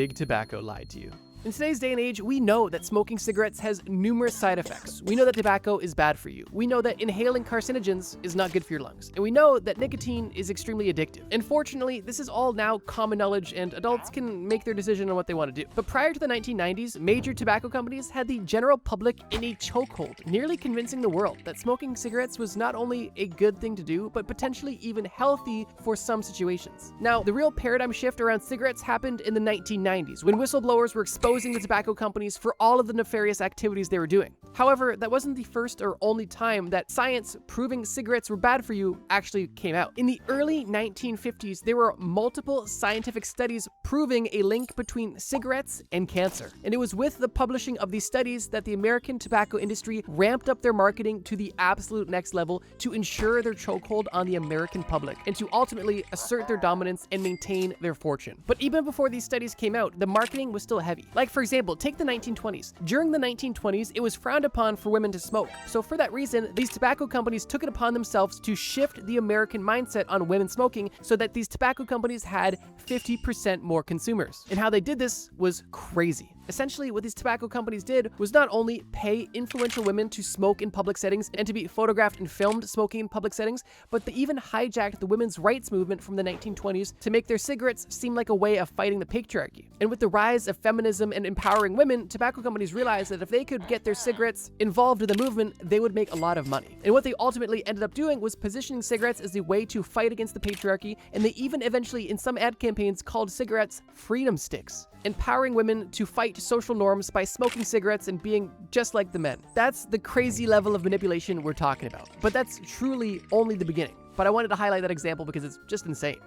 Big Tobacco lied to you. In today's day and age, we know that smoking cigarettes has numerous side effects. We know that tobacco is bad for you. We know that inhaling carcinogens is not good for your lungs. And we know that nicotine is extremely addictive. Unfortunately, this is all now common knowledge and adults can make their decision on what they want to do. But prior to the 1990s, major tobacco companies had the general public in a chokehold, nearly convincing the world that smoking cigarettes was not only a good thing to do, but potentially even healthy for some situations. Now, the real paradigm shift around cigarettes happened in the 1990s, when whistleblowers were exposing the tobacco companies for all of the nefarious activities they were doing. However, that wasn't the first or only time that science proving cigarettes were bad for you actually came out. In the early 1950s, there were multiple scientific studies proving a link between cigarettes and cancer. And it was with the publishing of these studies that the American tobacco industry ramped up their marketing to the absolute next level to ensure their chokehold on the American public and to ultimately assert their dominance and maintain their fortune. But even before these studies came out, the marketing was still heavy. Like, for example, take the 1920s. During the 1920s, it was frowned upon for women to smoke. So for that reason, these tobacco companies took it upon themselves to shift the American mindset on women smoking so that these tobacco companies had 50% more consumers. And how they did this was crazy. Essentially, what these tobacco companies did was not only pay influential women to smoke in public settings and to be photographed and filmed smoking in public settings, but they even hijacked the women's rights movement from the 1920s to make their cigarettes seem like a way of fighting the patriarchy. And with the rise of feminism and empowering women, tobacco companies realized that if they could get their cigarettes involved in the movement, they would make a lot of money. And what they ultimately ended up doing was positioning cigarettes as a way to fight against the patriarchy, and they even eventually, in some ad campaigns, called cigarettes freedom sticks, empowering women to fight social norms by smoking cigarettes and being just like the men. That's the crazy level of manipulation we're talking about. But that's truly only the beginning. But I wanted to highlight that example because it's just insane.